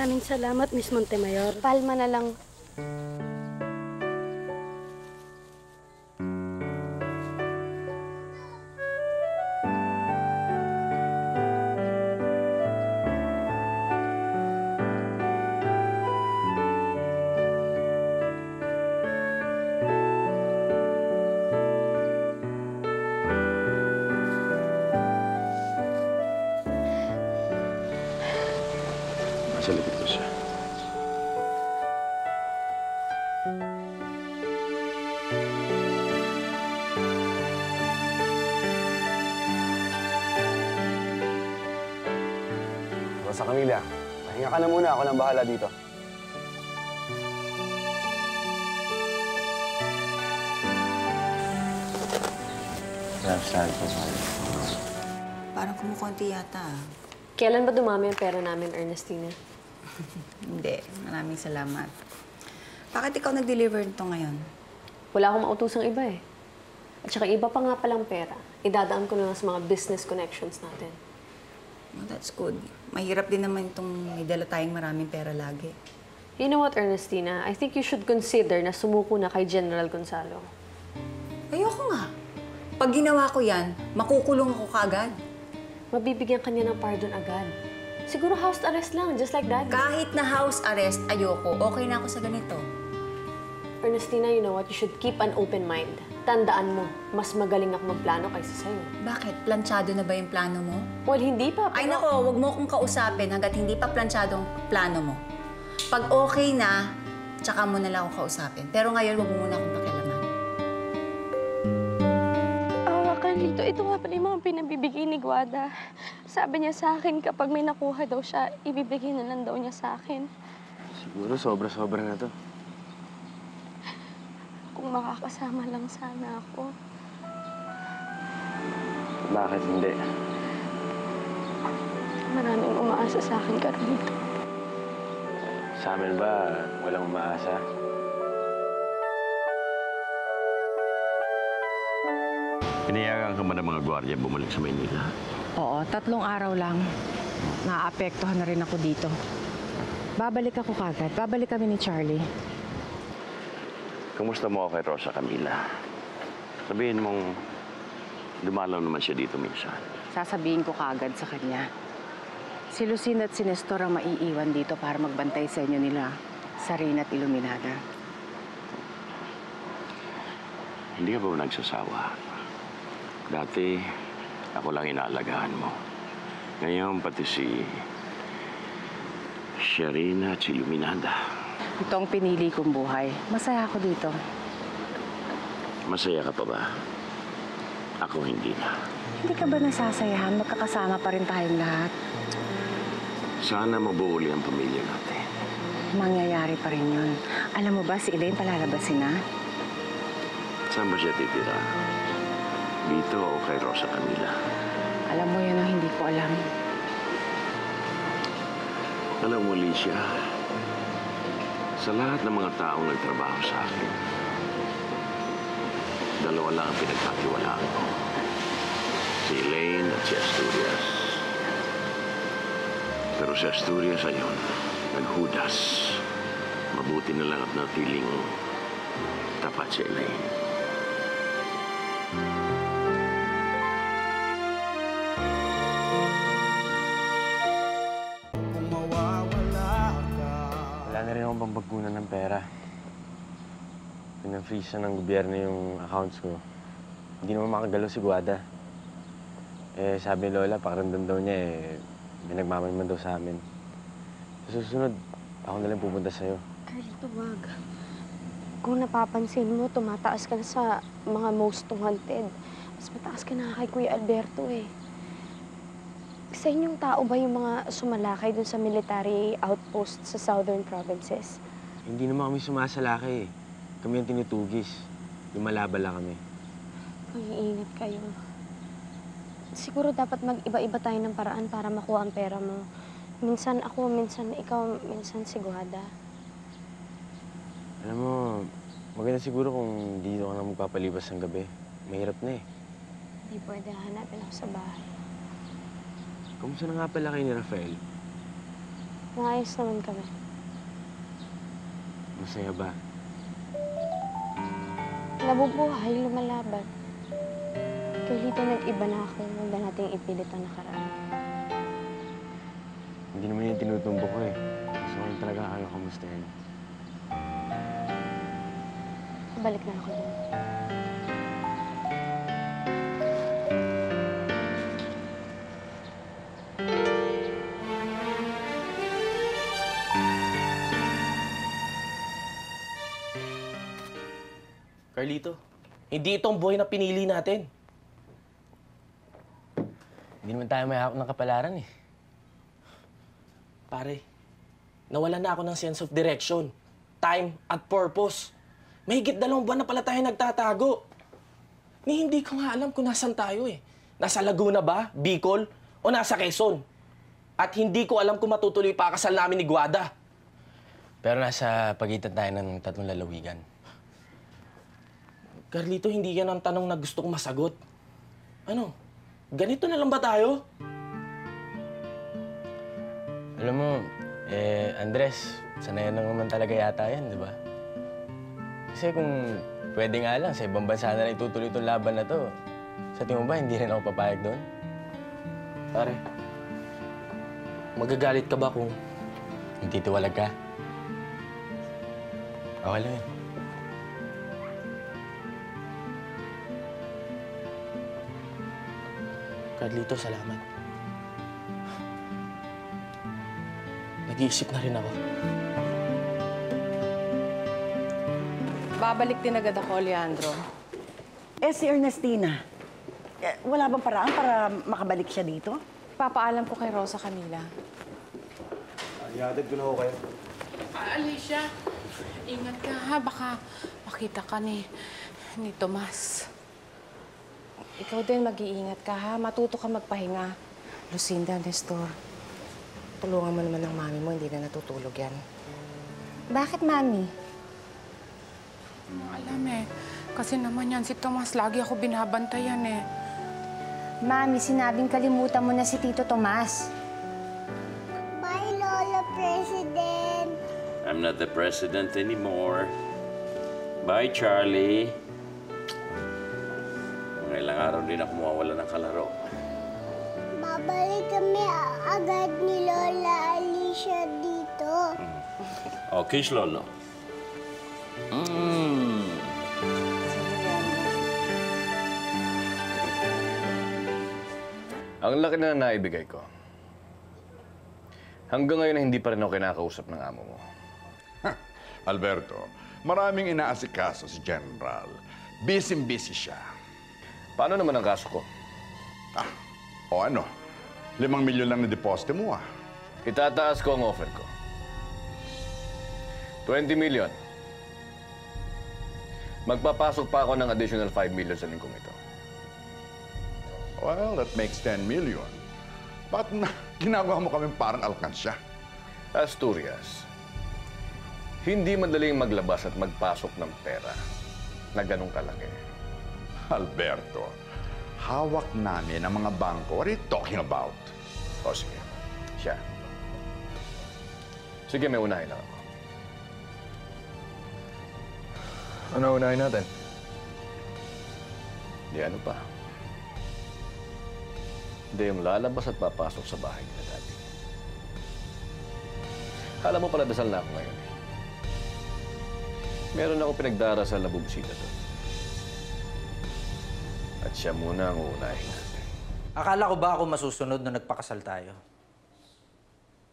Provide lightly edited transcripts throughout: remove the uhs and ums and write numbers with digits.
Maraming salamat, Miss Montemayor. Palma na lang. Sa likod ko siya. Rosa Camila, pahinga ka na muna. Ako nang bahala dito. Parang kumukunti yata. Kailan ba dumami ang pera namin, Ernestina? Hindi. Maraming salamat. Bakit ikaw nag-deliver nito ngayon? Wala akong mautusang iba eh. At saka iba pa nga palang pera. Idadaan ko na lang sa mga business connections natin. Oh, that's good. Mahirap din naman itong may dala tayong maraming pera lagi. You know what, Ernestina? I think you should consider na sumuko na kay General Gonzalo. Ayoko nga. Pag ginawa ko yan, makukulong ako kaagad. Mabibigyan kanya ng pardon agad. Siguro house arrest lang, just like Daddy. Kahit na house arrest, ayoko. Okay na ako sa ganito. Ernestina, you know what? You should keep an open mind. Tandaan mo, mas magaling ako magplano kaysa sa'yo. Bakit? Planchado na ba yung plano mo? Well, hindi pa. Ay nako, wag mo akong kausapin hanggat hindi pa planchado ang plano mo. Pag okay na, tsaka mo na lang ako kausapin. Pero ngayon, wag mo muna akong pakialaman. Carlito, ito nga pala yung mga pinabibigay ni Guada. Sabi niya sa akin, kapag may nakuha daw siya, ibibigay na lang daw niya sa akin. Siguro sobra-sobra na to. Kung makakasama lang sana ako. Bakit hindi? Maraming umaasa sa akin, Carlito. Sa amin ba walang umaasa? Pinayagan ka ba ng mga gwardiya bumalik sa Maynila? Oo, 3 araw lang. Naapektuhan na rin ako dito. Babalik ako kagad. Babalik kami ni Charlie. Kumusta mo ako kay Rosa Camila? Sabihin mong dumalaw naman siya dito minsan. Sasabihin ko kagad sa kanya. Si Lucina at si Nestor ang maiiwan dito para magbantay sa inyo nila, Sarina at Iluminada. Hindi ka ba nagsasawa? Dati, ako lang inaalagaan mo. Ngayon, pati si Sarina at si Iluminada. Ito ang pinili kong buhay. Masaya ako dito. Masaya ka pa ba? Ako hindi na. Hindi ka ba nasasayahan? Magkakasama pa rin tayong lahat. Sana mabuuli ang pamilya natin. Mangyayari pa rin yun. Alam mo ba, si Elaine palalabasin na? Saan ba siya titira? Dito o kay Rosa Camila? Alam mo yan ang hindi ko alam. Alam mo, Alicia, sa lahat ng mga taong nagtrabaho sa akin, 2 lang ang pinagkatiwalaan ko. Si Elaine at si Asturias. Pero si Asturias ayon, naghudas. Mabuti na lang at natiling tapat si Elaine. Wala na rin akong pambagunan ng pera. Pina-freeze ng gobyerno yung accounts ko. Hindi naman makagalaw si Guada. Eh, sabi ni Lola, pakiramdam daw niya may nagmamalman daw sa amin. Sa susunod, ako na lang pupunta sa'yo. Carlito, wag. Kung napapansin mo, tumataas ka na sa mga most wanted. Mas mataas ka na kay Kuya Alberto eh. Sa inyong tao ba yung mga sumalakay dun sa military outpost sa southern provinces? Hindi naman kami sumasalaki eh. Kami ang tinutugis. Lumalabala kami. Mag-iingat kayo. Siguro dapat mag-iba-iba tayo ng paraan para makuha ang pera mo. Minsan ako, minsan ikaw, minsan si Guada. Alam mo, maganda siguro kung dito ka na magpapalibas ng gabi. Mahirap na eh. Hindi pwede, hanapin ako sa bahay. Kamusta na nga pala kayo ni Rafael? Maayos naman kami. Masaya ba? Nabubuhay, lumalaban. Kay Lito, nag-iba na ako. Huwag na nating ipilit ang nakaraan. Hindi naman yung tinutumbo ko eh. Gusto ko lang talaga kayo kamustahin. Balik na ako doon. Carlito, hindi ito ang buhay na pinili natin. Hindi naman tayo may hawak ng kapalaran eh. Pare, nawalan na ako ng sense of direction, time, at purpose. Mahigit 2 buwan na pala tayo nagtatago. Ni hindi ko nga alam kung nasan tayo eh. Nasa Laguna ba, Bicol, o nasa Quezon? At hindi ko alam kung matutuloy pa kasal namin ni Guada. Pero nasa pagitan tayo ng 3 lalawigan. Carlito, hindi yan ang tanong na gusto kong masagot. Ano, ganito na lang ba tayo? Alam mo, Andres, sanayan lang naman talaga yata yan, di ba? Kasi kung pwede nga lang, sa ibang bansa na lang itutuloy itong laban na to, sa tingin mo ba, hindi rin ako papayag doon? Pare, magagalit ka ba kung Hindi tiwalag ka? Okay lang yun. Carlito, salamat. Nag-iisip na rin ako. Babalik din agad ako, Leandro. Si Ernestina, wala bang paraan para makabalik siya dito? Papaalam ko kay Rosa Camila. Ihatid ko na ako kayo. Alicia, ingat ka ha. Baka makita ka ni Tomas. Ikaw din mag-iingat ka ha. Matuto ka magpahinga. Lucinda, Nestor, tulungan mo naman ng mami mo. Hindi na natutulog yan. Bakit, Mami? Alam kasi naman yan si Tomas. Lagi ako binabantayan eh. Mami, sinabing kalimutan mo na si Tito Tomas. Bye, Lola President. I'm not the president anymore. Bye, Charlie. Mga ilang araw din ako mawawala ng kalaro. Babalik kami agad ni Lola Alicia dito. Oh, kiss Lolo. Ang laki na naibigay ko. Hanggang ngayon hindi pa rin ako kinakausap ng amo mo. Alberto, maraming inaasikaso si General. Busy-busy siya. Paano naman ang kaso ko? O ano? 5 milyon lang na deposito mo Itataas ko ang offer ko. 20 million. Magpapasok pa ako ng additional 5 million sa lingkong ito. Well, that makes 10 million. Bakit ginagawa mo kami parang alkansya? Asturias, hindi madaling maglabas at magpasok ng pera na ganong kalaki. Alberto, hawak namin ang mga bangko. What are you talking about? O sige, siya. Sige, may unahin lang ako. Ano unahin natin? Di ano pa. Hindi yung lalabas at papasok sa bahay nila dati. Alam mo pala, dasal na ako ngayon eh. Meron ako pinagdarasal na bubusita doon. At siya muna ang uunahin natin. Akala ko ba ako masusunod na nagpakasal tayo?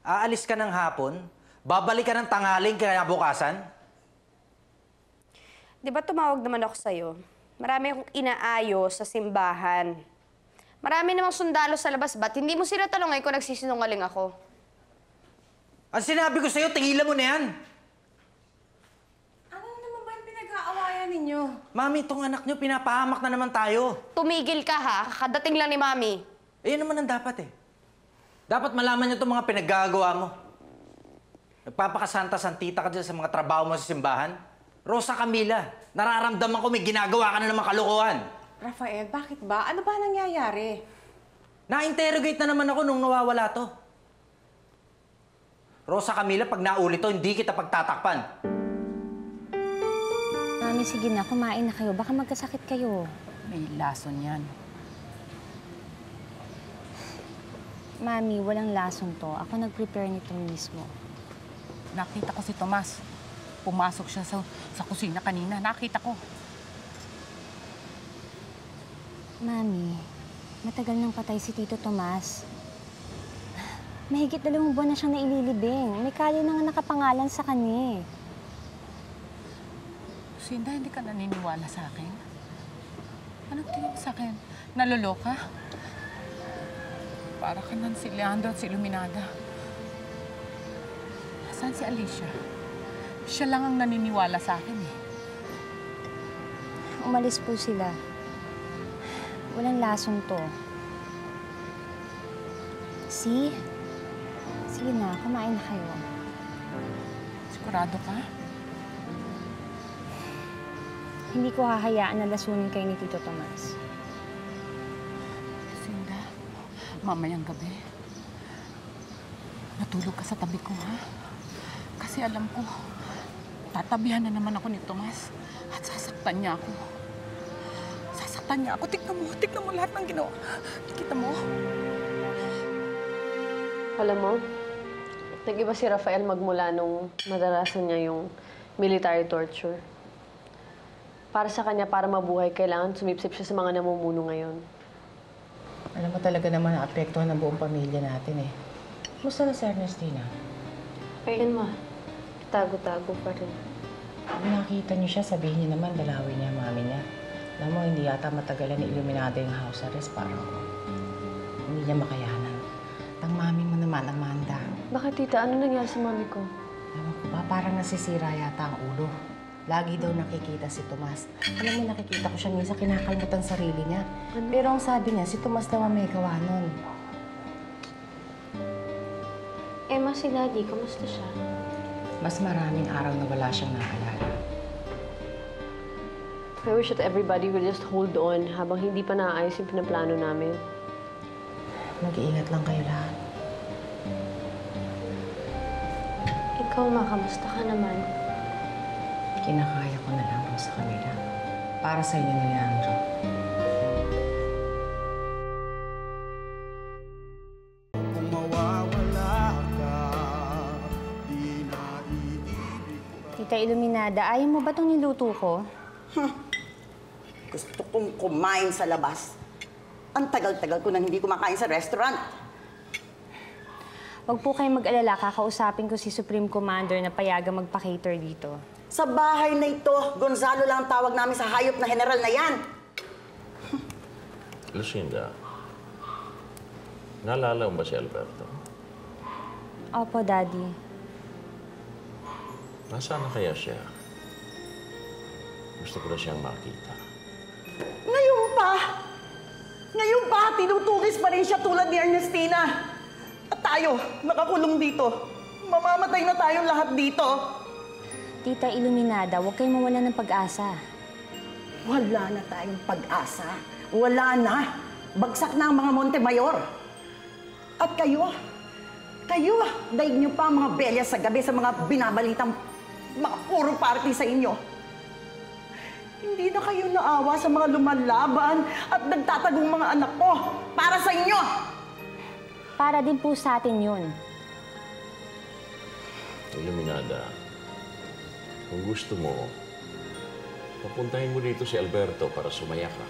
Aalis ka ng hapon, babalik ka ng tanghaling kaya bukasan? Di ba tumawag naman ako sa'yo? Marami akong inaayos sa simbahan. Marami namang sundalo sa labas. Ba't hindi mo sila tanongin kung nagsisinungaling ako? Ang sinabi ko sa'yo, tingilan mo na yan! Ano naman ba yung pinag-aawayan ninyo? Mami, itong anak niyo, pinapahamak na naman tayo. Tumigil ka ha, kakadating lang ni Mami. Ayun naman ang dapat eh. Dapat malaman niyo itong mga pinaggagawa mo. Nagpapakasanta-santita ka dyan sa mga trabaho mo sa simbahan. Rosa Camila, nararamdaman ko may ginagawa ka na namang kalokohan. Rafael, bakit ba? Ano ba nangyayari? Na-interrogate na naman ako nung nawawala to. Rosa Camila, pag naulit to, hindi kita pagtatakpan. Mami, sige na, kumain na kayo. Baka magkasakit kayo. May lason yan. Mami, walang lason to. Ako nag-prepare nito mismo. Nakita ko si Tomas. Pumasok siya sa kusina kanina. Nakita ko. Mami, matagal nang patay si Tito Tomas. Mahigit 2 buwan na siyang naililibing. May kalye na nga nakapangalan sa kanya. Lucinda, hindi ka naniniwala sa akin? Anong tingin mo sa akin? Naloloka? Para ka nan si Leandro at si Iluminada. Nasaan si Alicia? Siya lang ang naniniwala sa akin eh. Umalis po sila. Walang lason to. See? Sige na, kumain na kayo. Sigurado ka? Hindi ko hahayaan na lasunin kayo ni Tito Tomas. Lucinda, mamayang gabi, matulog ka sa tabi ko, ha? Kasi alam ko, tatabihan na naman ako ni Tomas at sasaktan niya ako. Sasaktan niya ako. Tignan mo lahat ng ginawa. Kita mo? Alam mo, nag-iba si Rafael magmula nung madarasan niya yung military torture. Para sa kanya, para mabuhay, kailangan sumipsip siya sa mga namumuno ngayon. Alam mo talaga naman na apektuhan ng buong pamilya natin eh. Musta na si Ernestina? Ayun ma, tago-tago pa rin. Kung nakita niyo siya, sabihin niyo naman dalawin niya ang mami niya. Alam mo, hindi yata matagalan ni Iluminada yung house arrest para hindi niya makayanan. Ang mami mo naman, Amanda. Bakit tita? Ano nangyari sa mami ko? Ewan ko ba, parang nasisira yata ang ulo. Lagi daw nakikita si Tomas. Alam mo, nakikita ko siya minsan kinakalmutan sarili niya. Pero ang sabi niya, si Tomas daw ang may gawa nun. Emma, si Daddy, kamusta siya? Mas maraming araw na wala siyang naalala. I wish that everybody would just hold on habang hindi pa naayos yung pinaplano namin. Mag-iingat lang kayo lahat. Ikaw, ma, kamusta ka naman? Kinakaya ko na lang sa kanila. Para sa inyo ni Leandro. Kung mawawala ka, di na iibig pa. Tita Iluminada, ayaw mo ba itong niluto ko? Gusto kong kumain sa labas. Ang tagal-tagal ko nang hindi kumakain sa restaurant. Huwag po kayong mag-alala, kakausapin ko si Supreme Commander na payagang magpa-cater dito. Sa bahay na ito, Gonzalo lang ang tawag namin sa hayop na general na yan. Lucinda, naalala mo ba si Alberto? Opo, Daddy. Nasaan na kaya siya? Gusto ko na siyang makita. Ngayon pa! Ngayon pa, tinutugis pa rin siya tulad ni Ernestina. At tayo, nakakulong dito. Mamamatay na tayong lahat dito. Tita Iluminada, huwag kayong mawalan ng pag-asa. Wala na tayong pag-asa. Wala na. Bagsak na ang mga Montemayor. At kayo, daig niyo pa ang mga belya sa gabi sa mga binabalitang mga puro party sa inyo. Hindi na kayo naawa sa mga lumalaban at nagtatagong mga anak ko para sa inyo. Para din po sa atin yun. Iluminada, kung gusto mo, papuntahin mo dito si Alberto para sumaya ka.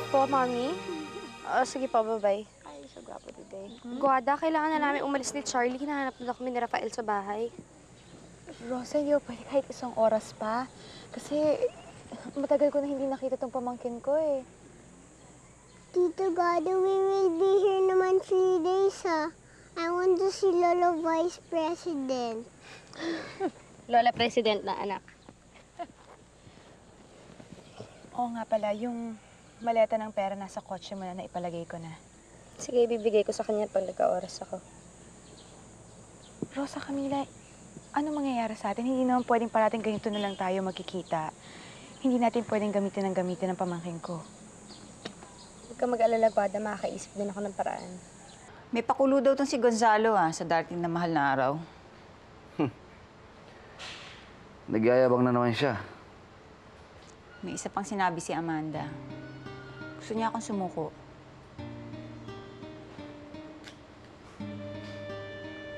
Po, Mami? Sige po, bye-bye. Ay, so gwapo today. Guada, kailangan na namin umalis ni Charlie. Hinahanap na kami ni Rafael sa bahay. Rosa, hindi ako pwede kahit 1 oras pa. Kasi matagal ko na hindi nakita tong pamangkin ko eh. Tito Gado, we will be here naman 3 days, ha? I want to see Lola Vice President. Lola President na anak. Oo nga pala, yung maleta ng pera nasa kotse mo na ipalagay ko na. Sige, ibibigay ko sa kanya pag nagka-oras ako. Rosa, Camila, ano mangyayari sa atin? Hindi naman pwedeng parating ganito na lang tayo magkikita. Hindi natin pwedeng gamitin ng pamangkin ko. Huwag ka mag-alala, Guada. Makakaisip din ako ng paraan. May pakulo daw tong si Gonzalo sa darating na mahal na araw. Nagyayabang na naman siya. May isa pang sinabi si Amanda. Gusto niya akong sumuko.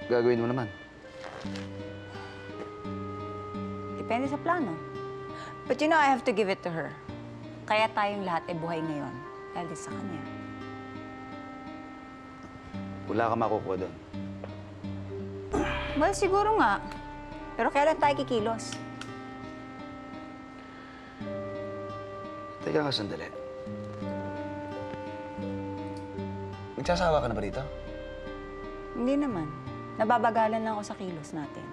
Gagawin mo naman. Depende sa plano. But you know, I have to give it to her. Kaya tayong lahat ay buhay ngayon. Dahil din sa kanya. Wala ka makukuha doon. Well, siguro nga. Pero kailan tayo kikilos? Teka nga sandali. Nagsasawa ka na ba dito? Hindi naman. Nababagalan lang ako sa kilos natin.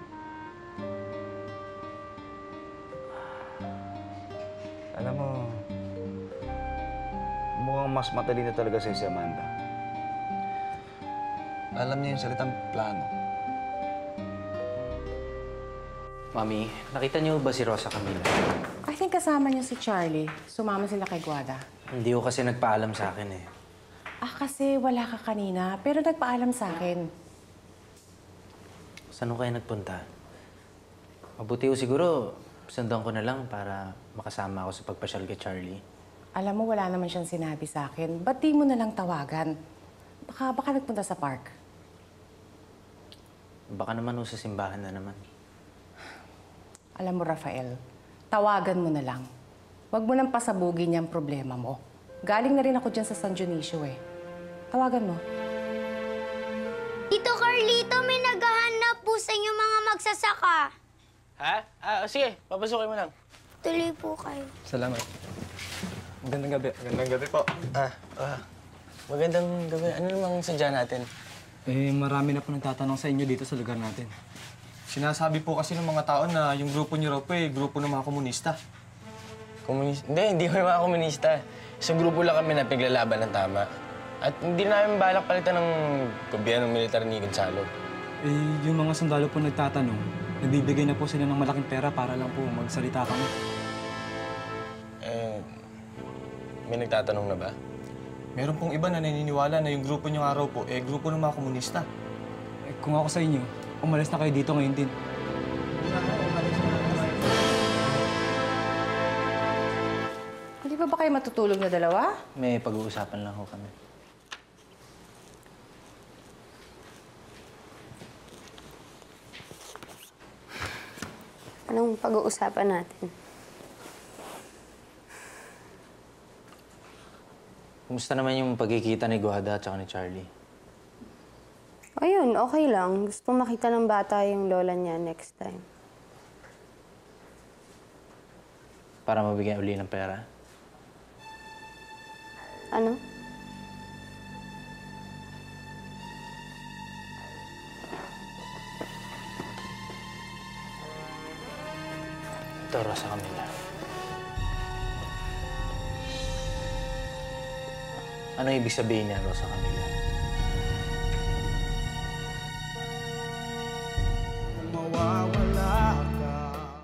Alam mo, mukhang mas matalino talaga sa'yo si Amanda. Alam niya yung salitang plano. Mami, nakita niyo ba si Rosa Camila? I think kasama niya si Charlie. Sumama sila kay Guada. Hindi ko kasi nagpaalam sa akin eh. Kasi wala ka kanina, pero nagpaalam sa akin. Saan kayo nagpunta? Mabuti ko siguro, sundan ko na lang para makasama ako sa pagpasyal kay Charlie. Alam mo, wala naman siyang sinabi sa akin. Ba't di mo na lang tawagan? Baka nagpunta sa park. Baka naman sa simbahan na naman. Alam mo, Rafael, tawagan mo na lang. Huwag mo nang pasabugin yung problema mo. Galing na rin ako dyan sa San Dionisio eh. Tawagan mo. Tito Carlito, may naghahanap po sa inyo mga magsasaka. Ha? Sige, papasukin mo lang. Tuloy po kayo. Salamat. Magandang gabi. Magandang gabi po. Magandang gabi. Ano namang sadya natin? Marami na po nagtatanong sa inyo dito sa lugar natin. Sinasabi po kasi ng mga tao na yung grupo niyo raw po grupo ng mga komunista. Komunista? Hindi kami mga komunista. Isang grupo lang kami na piglalaban ng tama. At hindi namin balak palitan ng gobyernong militar ni Gonzalo. Yung mga sundalo po nagtatanong, nagbibigay na po sila ng malaking pera para lang po magsalita kami. May nagtatanong na ba? Meron pong iba na naniniwala na yung grupo niyo araw po, grupo ng mga komunista. Kung ako sa inyo, umalis na kayo dito ngayon din. Hindi ba kayo matutulog na dalawa? May pag-uusapan lang ho kami. Anong pag-uusapan natin? Kumusta naman yung pagkikita ni Guada at ni Charlie? Ayun, okay lang. Gusto makita ng bata yung lola niya next time. Para mabigyan uli ng pera? Ano? Ito, Rosa Camila. Ano ibig sabihin niya, Rosa Camila? Mawawala